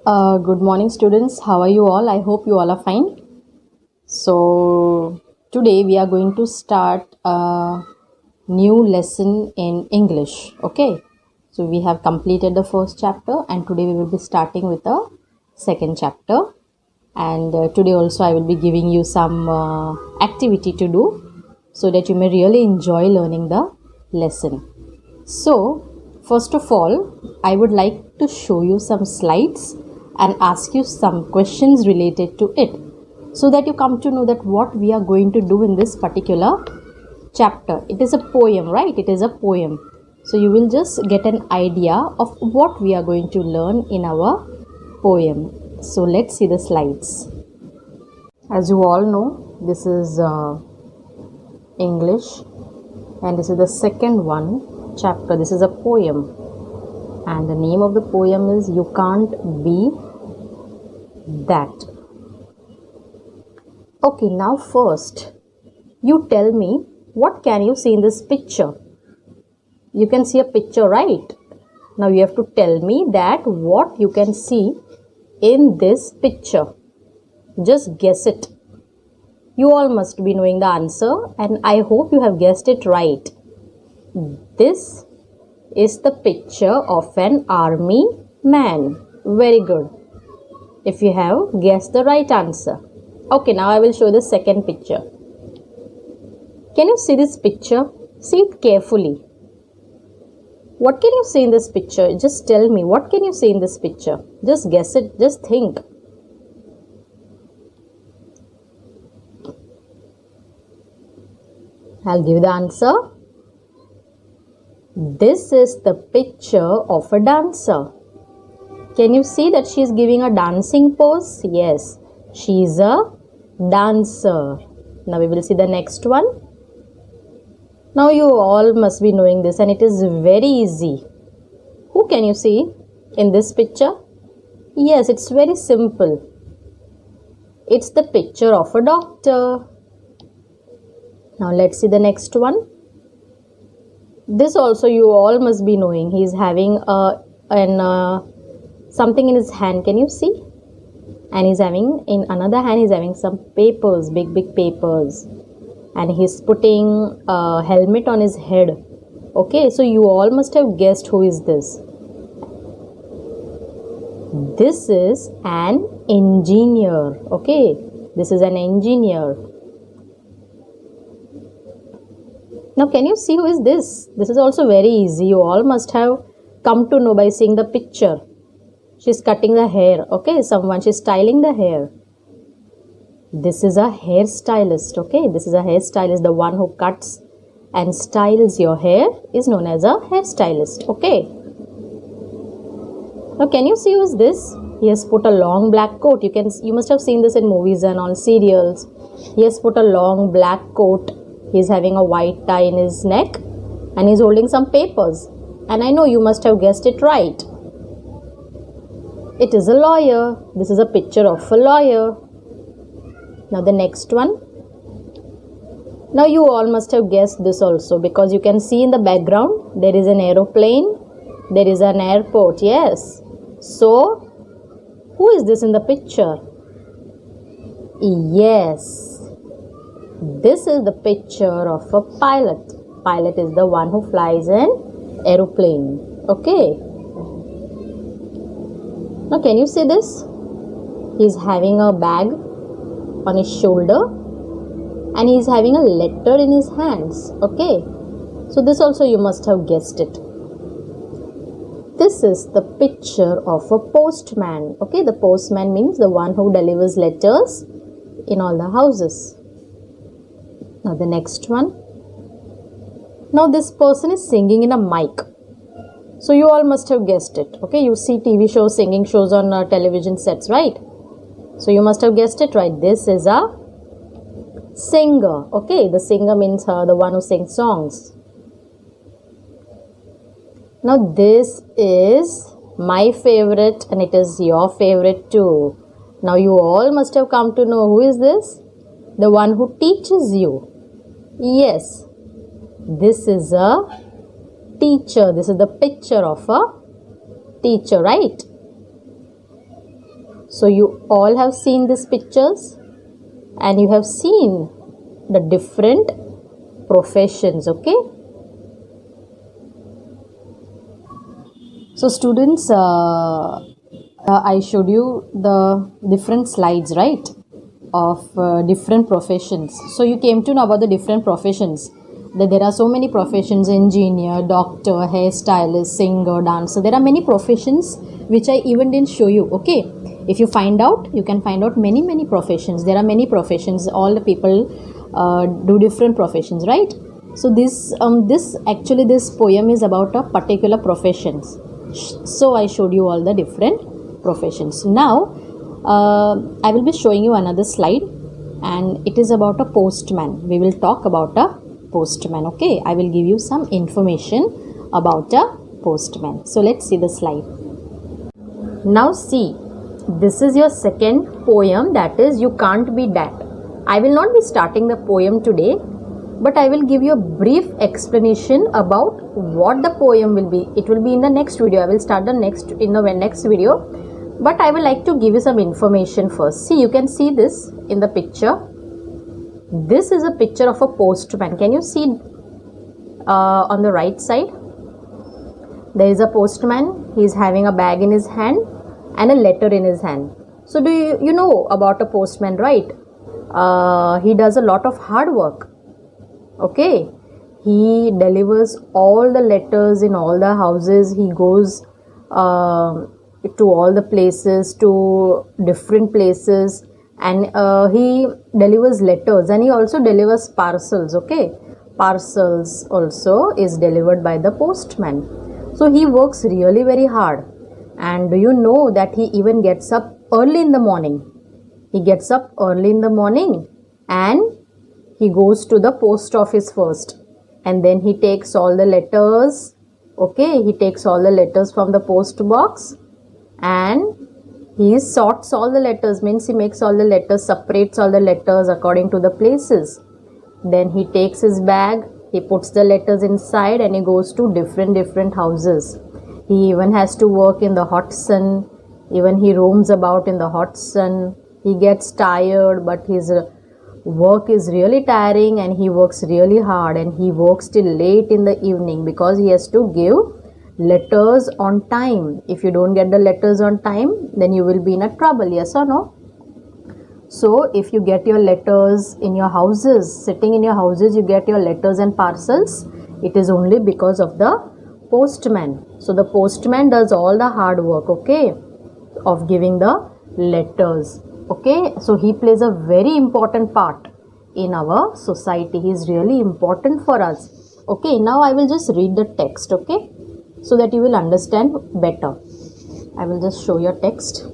Good morning, students. How are you all? I hope you all are fine. So, today we are going to start a new lesson in English. Okay, so we have completed the first chapter, and today we will be starting with the second chapter. And today also, I will be giving you some activity to do so that you may really enjoy learning the lesson. So, first of all, I would like to show you some slides and ask you some questions related to it so that you come to know that what we are going to do in this particular chapter. It is a poem, right? It is a poem. So, you will just get an idea of what we are going to learn in our poem. So, let's see the slides. As you all know, this is English, and this is the second one chapter. This is a poem, and the name of the poem is You Can't Be That. Okay, now first you tell me, what can you see in this picture? You can see a picture, right? Now you have to tell me that what you can see in this picture. Just guess it. You all must be knowing the answer, and I hope you have guessed it right. This is the picture of an army man. Very good. If you have guessed the right answer. Okay, now I will show the second picture. Can you see this picture? See it carefully. What can you see in this picture? Just tell me, what can you see in this picture? Just guess it. Just think. I'll give the answer. This is the picture of a dancer. Can you see that she is giving a dancing pose? Yes, she is a dancer. Now we will see the next one. Now you all must be knowing this, and it is very easy. Who can you see in this picture? Yes, it's very simple. It's the picture of a doctor. Now let's see the next one. This also you all must be knowing. He is having something in his hand. Can you see? And he's having, in another hand, he's having some papers, big papers. And he's putting a helmet on his head. Okay, so you all must have guessed who is this. This is an engineer. Okay, this is an engineer. Now, can you see who is this? This is also very easy. You all must have come to know by seeing the picture. She's cutting the hair. Okay, she's styling the hair. This is a hairstylist. Okay, this is a hairstylist. The one who cuts and styles your hair is known as a hairstylist. Okay. Now, can you see who is this? He has put a long black coat. You must have seen this in movies and on serials. He has put a long black coat. He's having a white tie in his neck, and he's holding some papers. And I know you must have guessed it right. It is a lawyer. This is a picture of a lawyer. Now the next one. Now you all must have guessed this also, because you can see in the background there is an aeroplane. There is an airport. Yes. So, who is this in the picture? Yes. This is the picture of a pilot. Pilot is the one who flies an aeroplane. Okay. Now can you see this? He is having a bag on his shoulder, and he is having a letter in his hands. Okay. So this also you must have guessed it. This is the picture of a postman. Okay. The postman means the one who delivers letters in all the houses. Now the next one. Now this person is singing in a mic. So you all must have guessed it. Okay, you see TV shows, singing shows on television sets, right? So you must have guessed it right. This is a singer. Okay, the singer means the one who sings songs. Now this is my favorite, and it is your favorite too. Now you all must have come to know who is this? The one who teaches you. Yes, this is a teacher. This is the picture of a teacher, right? So you all have seen these pictures and you have seen the different professions, okay? So students, I showed you the different slides, right, of different professions. So you came to know about the different professions. That there are so many professions: engineer, doctor, hairstylist, singer, dancer. There are many professions which I even didn't show you, okay? If you find out, you can find out many professions. There are many professions. All the people do different professions, right? So this poem is about a particular professions. So I showed you all the different professions. Now I will be showing you another slide, and it is about a postman. We will talk about a postman, okay? I will give you some information about a postman. So let's see the slide. Now see, this is your second poem, that is You Can't Be Dat. I will not be starting the poem today, but I will give you a brief explanation about what the poem will be. It will be in the next video. I will start in the next video, but I would like to give you some information first. See, you can see this in the picture. This is a picture of a postman. Can you see on the right side? There is a postman. He is having a bag in his hand and a letter in his hand. So do you know about a postman, right? He does a lot of hard work. Okay, he delivers all the letters in all the houses. He goes to all the places, to different places, and he delivers letters, and he also delivers parcels. Okay, parcels also is delivered by the postman. So he works really very hard. And do you know that he even gets up early in the morning? He gets up early in the morning and he goes to the post office first, and then he takes all the letters. Okay, he takes all the letters from the post box and he sorts all the letters, means he makes all the letters, separates all the letters according to the places. Then he takes his bag, he puts the letters inside, and he goes to different houses. He even has to work in the hot sun. Even he roams about in the hot sun. He gets tired, but his work is really tiring and he works really hard, and he works till late in the evening because he has to give letters on time. If you don't get the letters on time, then you will be in a trouble, yes or no? So if you get your letters in your houses, sitting in your houses, you get your letters and parcels, it is only because of the postman. So the postman does all the hard work, okay, of giving the letters. Okay, so he plays a very important part in our society. He is really important for us. Okay, now I will just read the text, okay, so that you will understand better. I will just show your text.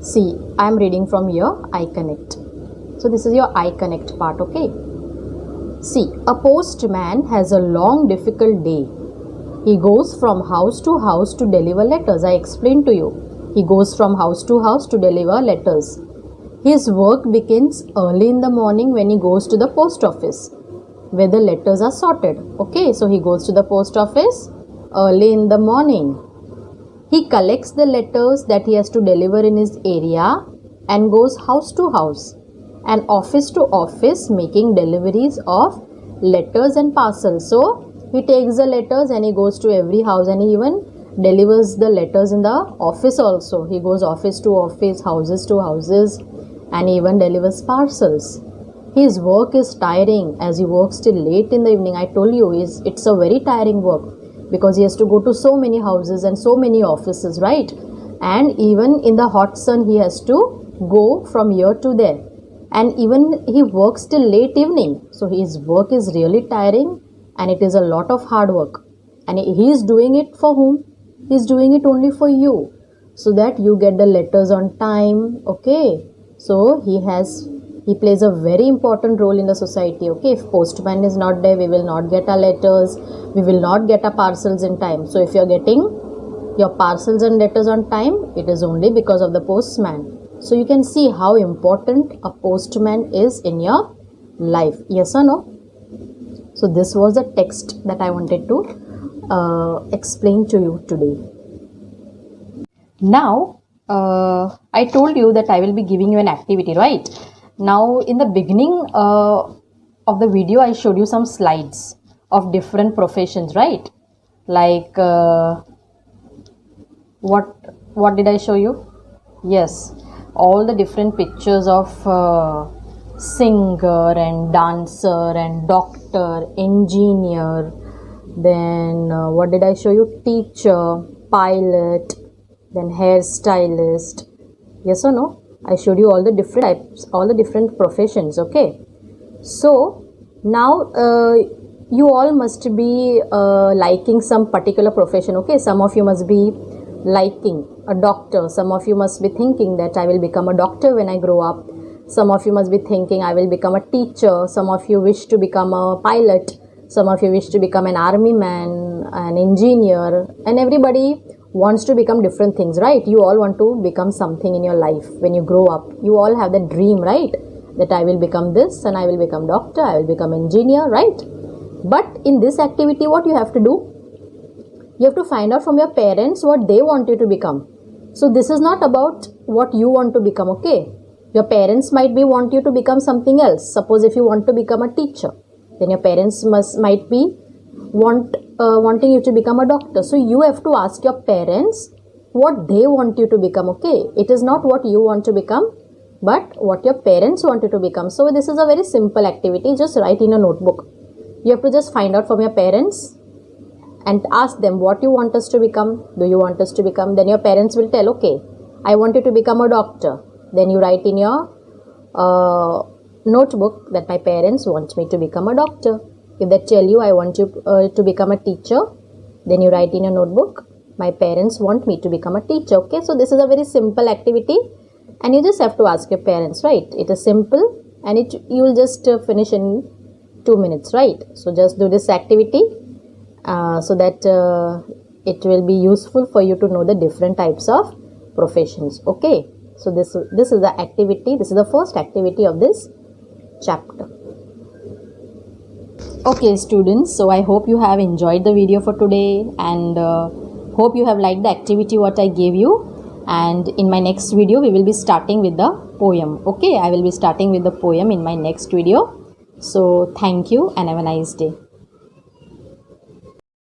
See, I am reading from your iConnect. So this is your iConnect part, okay. See, a postman has a long, difficult day. He goes from house to house to deliver letters. I explained to you. He goes from house to house to deliver letters. His work begins early in the morning when he goes to the post office, where the letters are sorted. Okay, so he goes to the post office early in the morning. He collects the letters that he has to deliver in his area and goes house to house and office to office, making deliveries of letters and parcels. So he takes the letters and he goes to every house, and he even delivers the letters in the office also. He goes office to office, houses to houses, and even delivers parcels. His work is tiring as he works till late in the evening. I told you it's a very tiring work because he has to go to so many houses and so many offices, right? And even in the hot sun he has to go from here to there, and even he works till late evening. So his work is really tiring and it is a lot of hard work, and he is doing it for whom? He is doing it only for you, so that you get the letters on time. Okay, so he plays a very important role in the society. Okay, if postman is not there, we will not get our letters, we will not get our parcels in time. So if you are getting your parcels and letters on time, it is only because of the postman. So you can see how important a postman is in your life, yes or no? So this was the text that I wanted to explain to you today. Now I told you that I will be giving you an activity, right? Now, in the beginning of the video, I showed you some slides of different professions, right? Like what did I show you? Yes, all the different pictures of singer and dancer and doctor, engineer. Then what did I show you? Teacher, pilot, then hairstylist. Yes or no? I showed you all the different types, all the different professions. Okay, so now you all must be liking some particular profession. Okay, some of you must be liking a doctor. Some of you must be thinking that I will become a doctor when I grow up. Some of you must be thinking I will become a teacher. Some of you wish to become a pilot. Some of you wish to become an army man, an engineer, and everybody wants to become different things, right? You all want to become something in your life when you grow up. You all have that dream, right? That I will become this and I will become doctor, I will become engineer, right? But in this activity, what you have to do? You have to find out from your parents what they want you to become. So this is not about what you want to become, okay? Your parents might be want you to become something else. Suppose if you want to become a teacher, then your parents might be wanting you to become a doctor. So you have to ask your parents what they want you to become, okay? It is not what you want to become, but what your parents want you to become. So this is a very simple activity. Just write in a notebook. You have to just find out from your parents and ask them what you want us to become. Do you want us to become? Then your parents will tell, okay, I want you to become a doctor. Then you write in your notebook that my parents want me to become a doctor. If they tell you I want you to become a teacher, then you write in your notebook, my parents want me to become a teacher. Okay, so this is a very simple activity and you just have to ask your parents, right? It is simple and you will just finish in 2 minutes, right? So just do this activity so that it will be useful for you to know the different types of professions. Okay, so this is the activity. This is the first activity of this chapter. Okay students, so I hope you have enjoyed the video for today and hope you have liked the activity what I gave you. And in my next video we will be starting with the poem. Okay, I will be starting with the poem in my next video. So thank you and have a nice day.